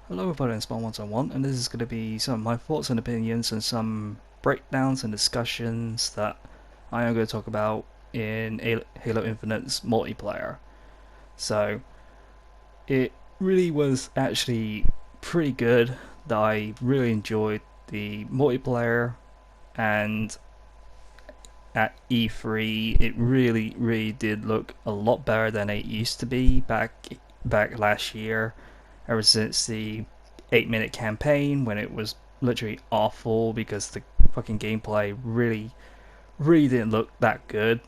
Hello everybody, it's �𝑵101, and this is going to be some of my thoughts and opinions and some breakdowns and discussions that I am going to talk about in Halo Infinite's multiplayer. So, it really was actually pretty good. That I really enjoyed the multiplayer, and at E3 it really did look a lot better than it used to be back last year, ever since the 8-minute campaign when it was literally awful because the fucking gameplay really didn't look that good,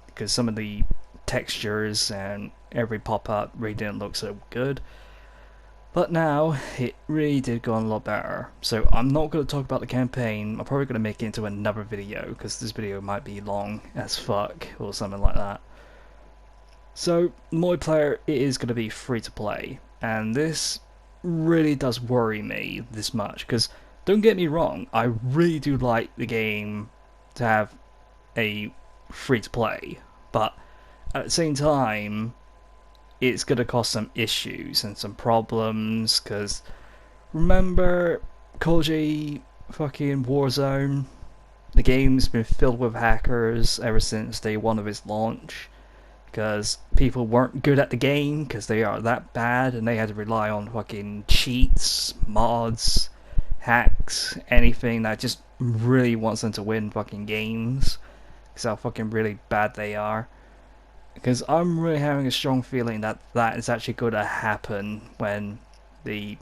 because some of the textures and every pop-up really didn't look so good. But now it really did go on a lot better. So I'm not going to talk about the campaign. I'm probably going to make it into another video because this video might be long as fuck or something like that. So multiplayer, it is going to be free to play, and this really does worry me this much, because don't get me wrong, I really do like the game to have a free to play, but at the same time it's going to cause some issues and some problems, because remember 𝑐𝑗 fucking Warzone? The game's been filled with hackers ever since day one of its launch, because people weren't good at the game because they are that bad, and they had to rely on fucking cheats, mods, hacks, anything that just really wants them to win fucking games, because how fucking really bad they are. Because I'm really having a strong feeling that that is actually going to happen when the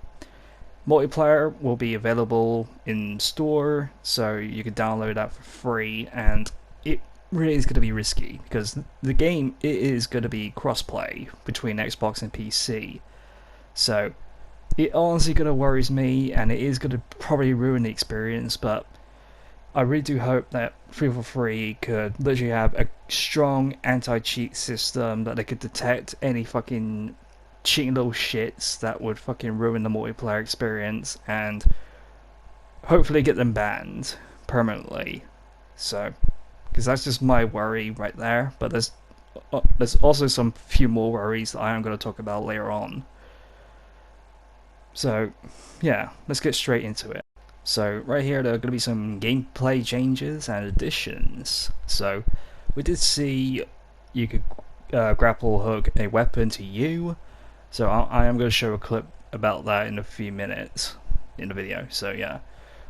multiplayer will be available in store, so you can download that for free, and it really is going to be risky because the game, it is going to be crossplay between Xbox and PC. So it honestly going to worries me, and it is going to probably ruin the experience, but I really do hope that 343 could literally have a strong anti-cheat system that they could detect any fucking cheating little shits that would fucking ruin the multiplayer experience, and hopefully get them banned permanently. So, because that's just my worry right there. But there's also some few more worries that I am going to talk about later on. So, yeah, let's get straight into it. So right here, there are going to be some gameplay changes and additions. So we did see you could grapple hook a weapon to you. So I am going to show a clip about that in a few minutes in the video. So yeah.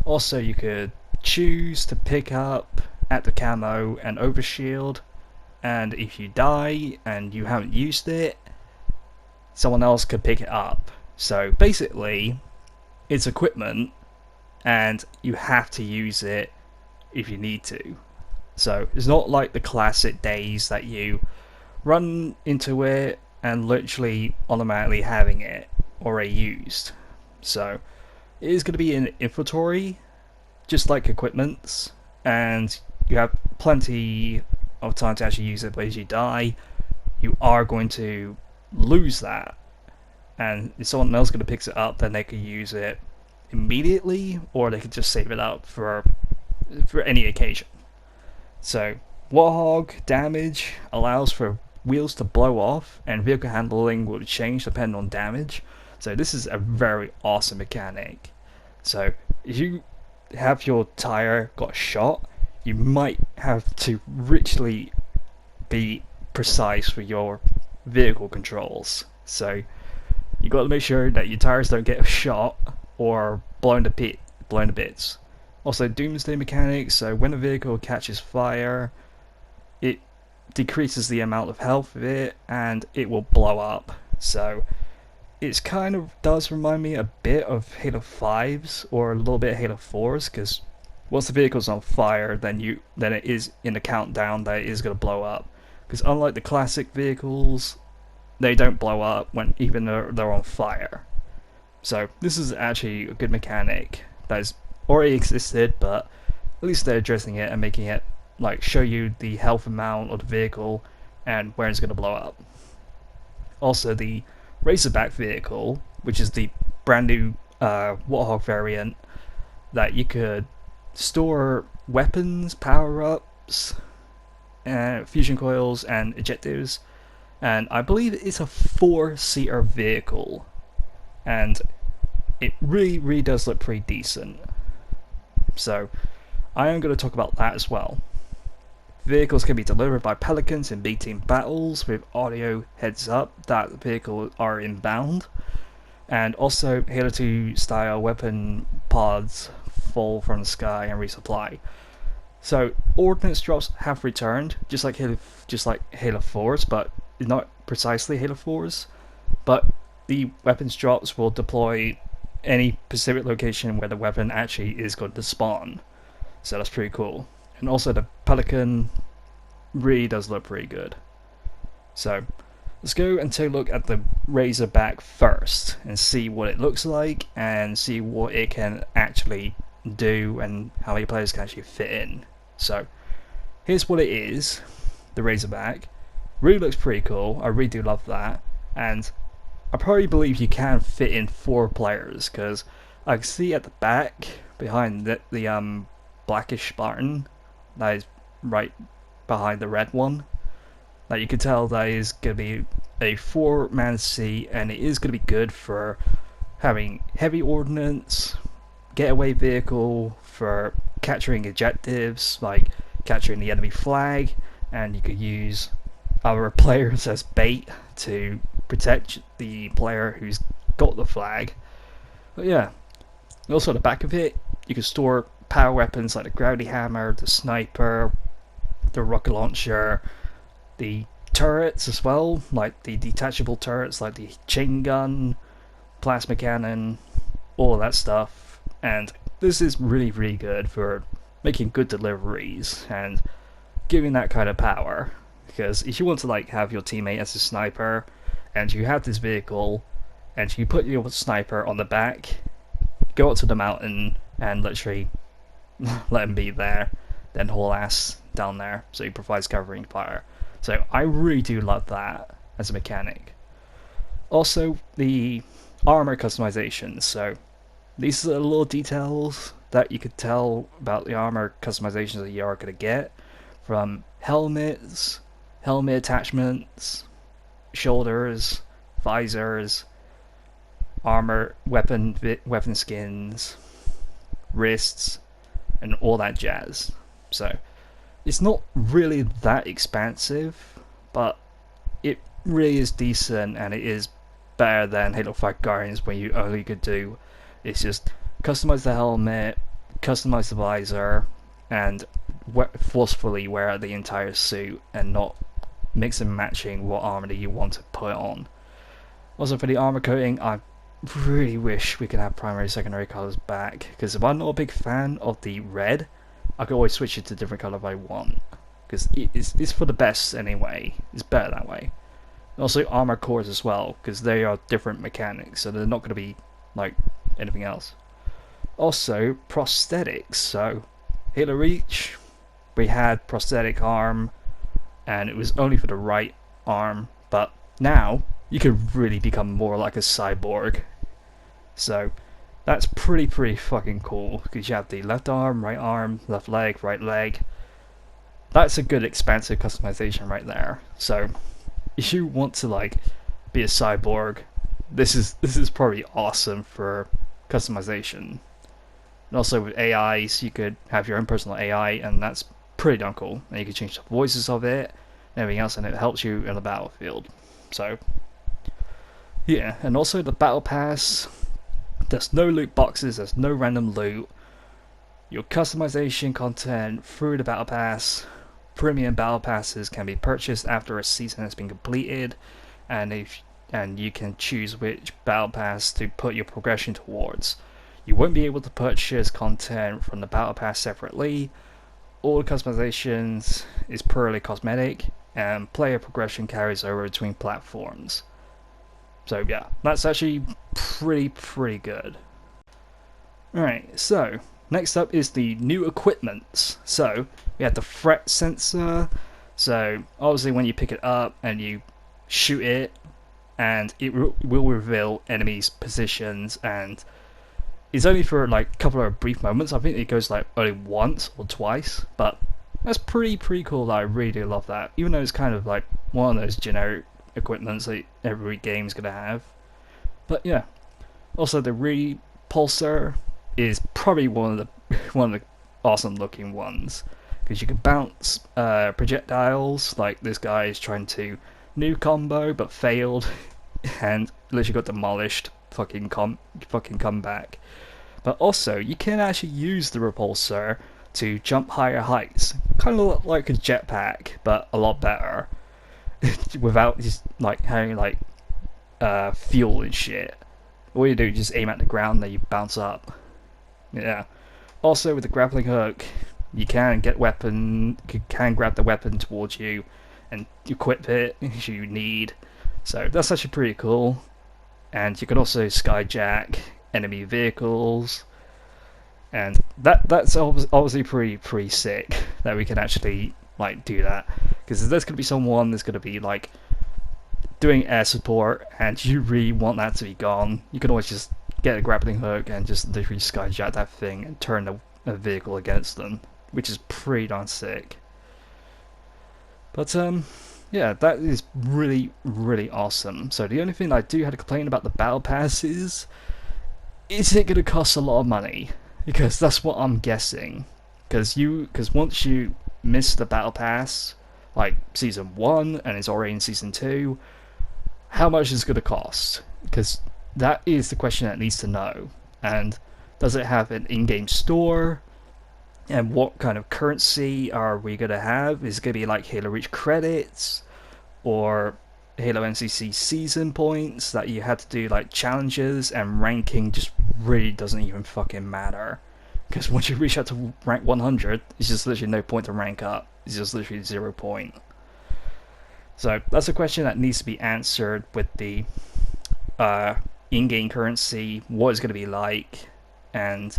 Also, you could choose to pick up at the camo and overshield, and if you die and you haven't used it, someone else could pick it up. So basically, it's equipment, and you have to use it if you need to. So it's not like the classic days that you run into it and literally automatically having it already used. So it is going to be in inventory, just like equipments, and you have plenty of time to actually use it. But as you die, you are going to lose that, and if someone else going to pick it up, then they could use it immediately, or they could just save it up for any occasion. So Warthog damage allows for wheels to blow off, and vehicle handling will change depending on damage. So this is a very awesome mechanic. So if you have your tire got shot, you might have to richly be precise with your vehicle controls. So you got to make sure that your tires don't get shot or blown to bits. Also, doomsday mechanics. So when a vehicle catches fire, it decreases the amount of health of it, and it will blow up. So it's kind of does remind me a bit of Halo 5's or a little bit of Halo 4's, because once the vehicle's on fire, then it is in the countdown that it is going to blow up. Because unlike the classic vehicles, they don't blow up when even though they're on fire. So this is actually a good mechanic that has already existed, but at least they're addressing it and making it like show you the health amount of the vehicle and where it's going to blow up. Also, the Razorback vehicle, which is the brand new Warthog variant, that you could store weapons, power-ups, fusion coils, and ejectives. And I believe it's a 4-seater vehicle, and it really does look pretty decent. So I am going to talk about that as well. Vehicles can be delivered by pelicans in big team battles with audio heads up that the vehicles are inbound. And also Halo 2 style weapon pods fall from the sky and resupply. So ordnance drops have returned, just like Halo 4's, but not precisely Halo 4's. But the weapons drops will deploy any specific location where the weapon actually is going to spawn. So that's pretty cool. And also the Pelican really does look pretty good. So let's go and take a look at the Razorback first and see what it looks like and see what it can actually do and how many players can actually fit in. So here's what it is, the Razorback. Really looks pretty cool, I really do love that, and I probably believe you can fit in 4 players, because I can see at the back behind the blackish Spartan that is right behind the red one, that you can tell that is going to be a 4-man seat, and it is going to be good for having heavy ordnance, getaway vehicle, for capturing objectives like capturing the enemy flag, and you could use other players as bait to protect the player who's got the flag. But yeah, also at the back of it you can store power weapons like the gravity hammer, the sniper, the rocket launcher, the turrets as well, like the detachable turrets like the chain gun, plasma cannon, all of that stuff. And this is really good for making good deliveries and giving that kind of power, because if you want to like have your teammate as a sniper and you have this vehicle and you put your sniper on the back, go up to the mountain and literally let him be there, then haul ass down there so he provides covering fire. So I really do love that as a mechanic. Also the armor customization, so these are the little details that you could tell about the armor customizations that you are going to get, from helmets, helmet attachments, shoulders, visors, armor, weapon skins, wrists, and all that jazz. So it's not really that expansive, but it really is decent, and it is better than Halo 5 Guardians, where you only could do is just customize the helmet, customize the visor, and forcefully wear the entire suit and not mix and matching what armor that you want to put on. Also for the armor coating, I really wish we could have primary secondary colors back, because if I'm not a big fan of the red, I could always switch it to a different color if I want, because it's for the best anyway. It's better that way. Also armor cores as well, because they are different mechanics, so they're not going to be like anything else. Also prosthetics, so Halo Reach, we had prosthetic arm and it was only for the right arm, but now you could really become more like a cyborg. So that's pretty fucking cool, because you have the left arm, left leg, right leg. That's a good expansive customization right there. So if you want to like be a cyborg, this is probably awesome for customization. And also with AIs, you could have your own personal AI, and that's pretty darn cool. And you can change the voices of it and everything else, and it helps you in the battlefield. So yeah, and also the battle pass, there's no loot boxes, there's no random loot. Your customization content through the battle pass, premium battle passes can be purchased after a season has been completed, and you can choose which battle pass to put your progression towards. You won't be able to purchase content from the battle pass separately. All the customizations is purely cosmetic, and player progression carries over between platforms. So yeah, that's actually pretty good. Alright, so next up is the new equipments. So we have the threat sensor. So obviously when you pick it up and you shoot it, and it will reveal enemies' positions, and it's only for like a couple of brief moments. I think it goes like only once or twice, but that's pretty cool. That I really do love that, even though it's kind of like one of those generic equipments that every game's gonna have. But yeah, also the really repulsor is probably one of the awesome looking ones, because you can bounce projectiles. Like this guy is trying to new combo but failed and literally got demolished. Fucking comeback. But also you can actually use the repulsor to jump higher heights, kind of like a jetpack but a lot better, without just like having like fuel and shit. All you do is just aim at the ground, then you bounce up. Yeah. Also with the grappling hook, you can grab the weapon towards you and equip it if you need. So that's actually pretty cool. And you can also skyjack enemy vehicles, and that's obviously pretty sick that we can actually like do that, because there's gonna be someone that's gonna be like doing air support and you really want that to be gone. You can always just get a grappling hook and just literally skyjack that thing and turn a vehicle against them, which is pretty darn sick. But yeah, that is really, really awesome. So the only thing I do have to complain about the battle pass is it going to cost a lot of money? Because that's what I'm guessing. Because once you miss the battle pass, like season 1 and it's already in season 2, how much is it going to cost? Because that is the question that needs to know. And does it have an in-game store? And what kind of currency are we going to have? Is it going to be like Halo Reach credits or Halo NCC season points that you had to do like challenges, and ranking just really doesn't even fucking matter, because once you reach out to rank 100, it's just literally no point to rank up. It's just literally 0 point. So that's a question that needs to be answered with the in-game currency, what it's going to be like, and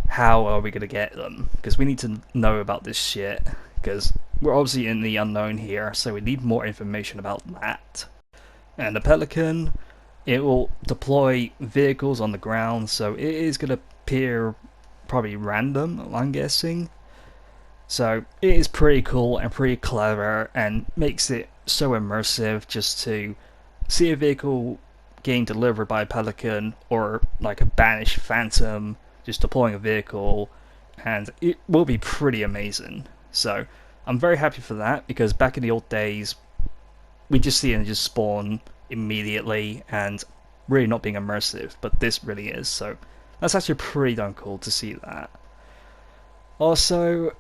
how are we going to get them, because we need to know about this shit, because we're obviously in the unknown here, so we need more information about that. And the Pelican, it will deploy vehicles on the ground, so it is going to appear probably random, I'm guessing. So it is pretty cool and pretty clever, and makes it so immersive just to see a vehicle getting delivered by a Pelican, or like a banished Phantom just deploying a vehicle, and it will be pretty amazing. So I'm very happy for that, because back in the old days we just see it just spawn immediately and really not being immersive, but this really is. So that's actually pretty darn cool to see that. Also,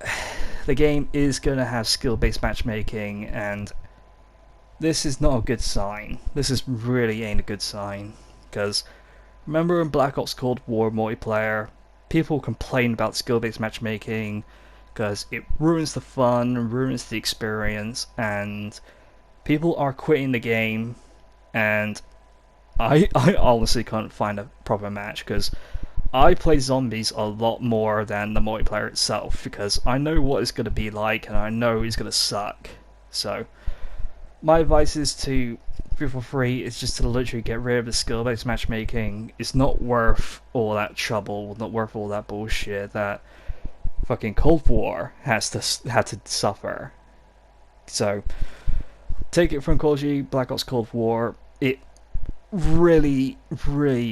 the game is going to have skill-based matchmaking, and this is not a good sign. This is really ain't a good sign, because remember in Black Ops Cold War multiplayer, people complain about skill-based matchmaking because it ruins the fun, ruins the experience, and people are quitting the game. And I honestly can't find a proper match, because I play zombies a lot more than the multiplayer itself, because I know what it's going to be like and I know it's going to suck. So my advice is to for free is just to literally get rid of the skill-based matchmaking. It's not worth all that trouble, not worth all that bullshit that fucking Cold War had to suffer. So take it from 𝑘𝑜 Black Ops Cold War, it really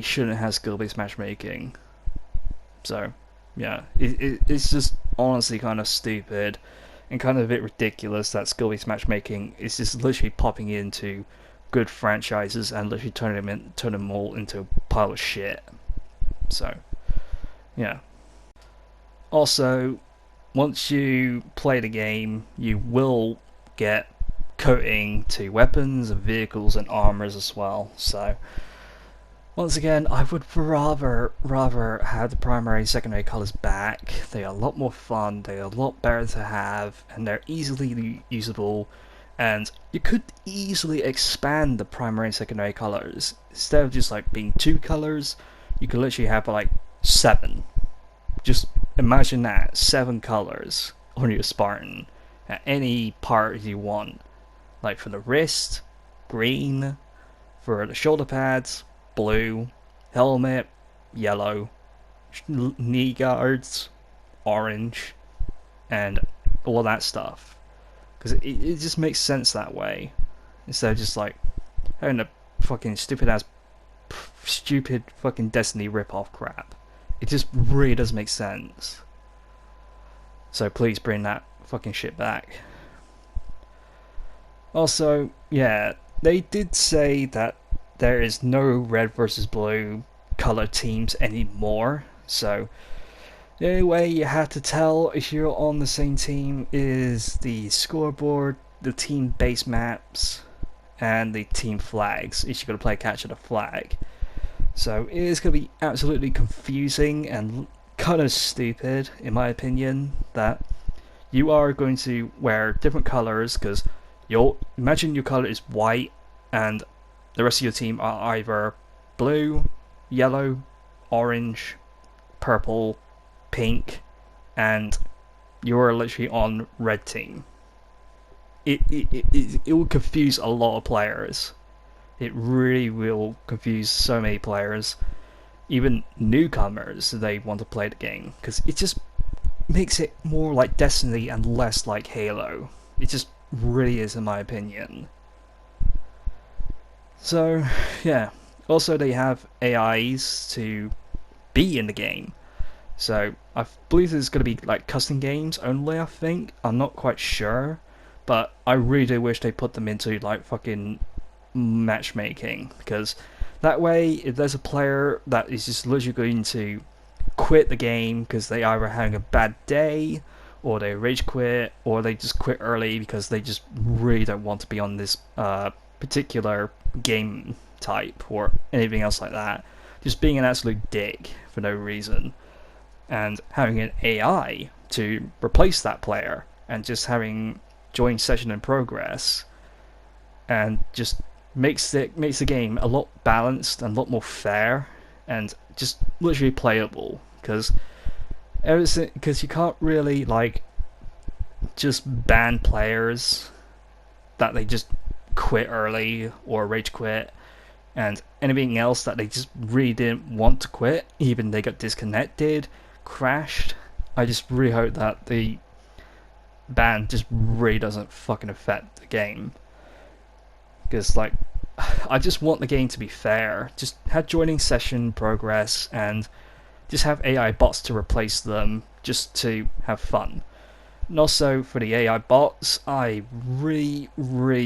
shouldn't have skill-based matchmaking. So yeah, it's just honestly kind of stupid and kind of a bit ridiculous that skill-based matchmaking is just literally popping into good franchises and literally turning them all into a pile of shit. So yeah. Also, once you play the game, you will get coating to weapons and vehicles and armors as well. So once again, I would rather have the primary and secondary colors back. They are a lot more fun, they are a lot better to have, and they're easily usable. And you could easily expand the primary and secondary colors. Instead of just like being 2 colors, you could literally have like 7. Just imagine that, 7 colors on your Spartan at any part you want. Like for the wrist, green, for the shoulder pads, blue, helmet, yellow, knee guards, orange, and all that stuff. Because it just makes sense that way, instead of just like having a fucking stupid ass stupid fucking Destiny ripoff crap. It just really doesn't make sense. So please bring that fucking shit back. Also, yeah, they did say that there is no red versus blue color teams anymore. So the only way you have to tell if you're on the same team is the scoreboard, the team base maps, and the team flags if you're going to play catch at a flag. So it is going to be absolutely confusing and kind of stupid, in my opinion, that you are going to wear different colors, because you'll imagine your color is white and the rest of your team are either blue, yellow, orange, purple, pink, and you're literally on red team. It will confuse a lot of players. It really will confuse so many players, even newcomers. They want to play the game because it just makes it more like Destiny and less like Halo. It just really is, in my opinion. So yeah, also they have AIs to be in the game. So I believe there's going to be like custom games only, I think. I'm not quite sure, but I really do wish they put them into like fucking matchmaking, because that way if there's a player that is just literally going to quit the game because they either having a bad day, or they rage quit, or they just quit early because they just really don't want to be on this particular game type or anything else like that, just being an absolute dick for no reason, and having an AI to replace that player and just having join session in progress, and just makes the game a lot balanced and a lot more fair and just literally playable, because you can't really like just ban players that they just quit early or rage quit, and anything else that they just really didn't want to quit, even they got disconnected, crashed. I just really hope that the ban just really doesn't fucking affect the game, because like I just want the game to be fair. Just have joining session progress and just have AI bots to replace them just to have fun. And also for the AI bots, I really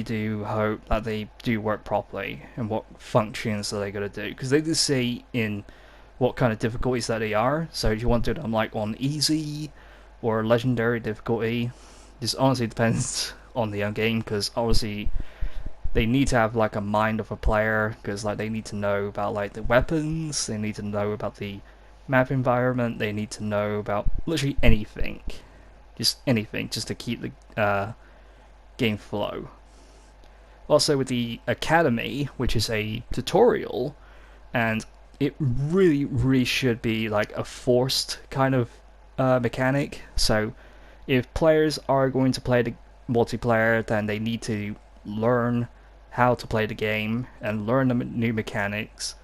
do hope that they do work properly and what functions are they going to do, because they do say in what kind of difficulties that they are. So if you want to do them like on easy or legendary difficulty, this honestly depends on the game, because obviously they need to have like a mind of a player, because like they need to know about like the weapons, they need to know about the map environment, they need to know about literally anything, just anything, just to keep the game flow. Also with the academy, which is a tutorial, and it really should be like a forced kind of mechanic. So if players are going to play the multiplayer, then they need to learn how to play the game and learn the new mechanics,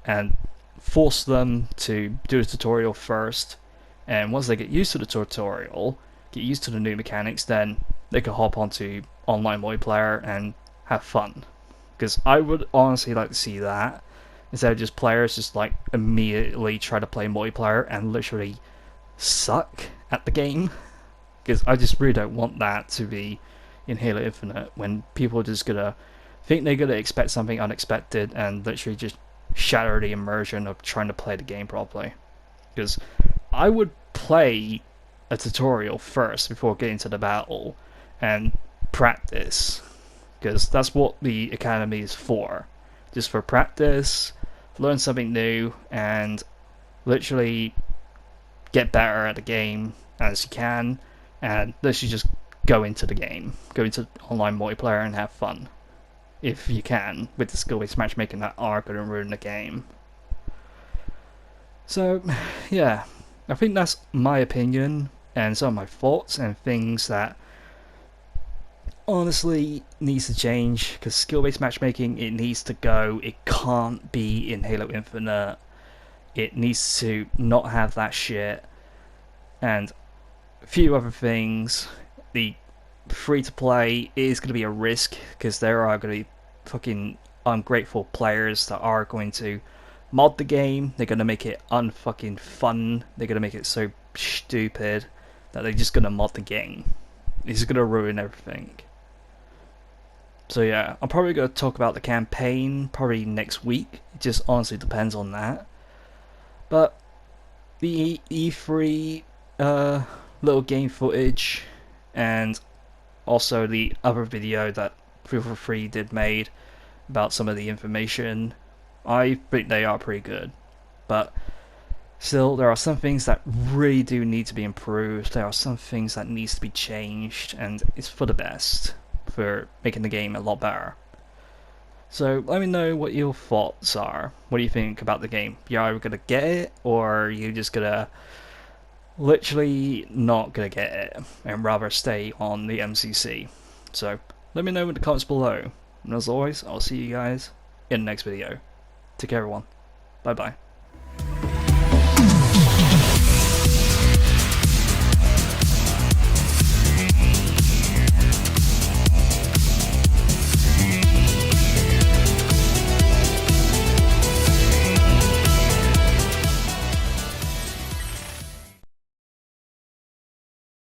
and force them to do the tutorial first, and once they get used to the tutorial, get used to the new mechanics, then they can hop onto online multiplayer and have fun. Because I would honestly like to see that, instead of just players just like immediately try to play multiplayer and literally suck at the game, because I just really don't want that to be in Halo Infinite, when people are just gonna think they're gonna expect something unexpected and literally just shatter the immersion of trying to play the game properly. Because I would play a tutorial first before getting to the battle and practice, because that's what the academy is for, just for practice, learn something new, and literally get better at the game as you can, and literally just go into the game, go into online multiplayer and have fun, if you can, with the skill-based matchmaking that are going to ruin the game. So yeah, I think that's my opinion and some of my thoughts and things that honestly needs to change, because skill-based matchmaking, it needs to go. It can't be in Halo Infinite. It needs to not have that shit. And a few other things. The free-to-play is going to be a risk, because there are going to be fucking ungrateful players that are going to mod the game, they're gonna make it unfucking fun, they're gonna make it so stupid that they're just gonna mod the game. It's gonna ruin everything. So yeah, I'm probably gonna talk about the campaign probably next week. It just honestly depends on that. But the E3 little game footage, and also the other video that 343 did made about some of the information, I think they are pretty good. But still, there are some things that really do need to be improved. There are some things that needs to be changed, and it's for the best, for making the game a lot better. So let me know what your thoughts are. What do you think about the game? You're either gonna get it, or are you just gonna literally not gonna get it and rather stay on the MCC? So let me know in the comments below. And as always, I'll see you guys in the next video. Take care everyone. Bye bye.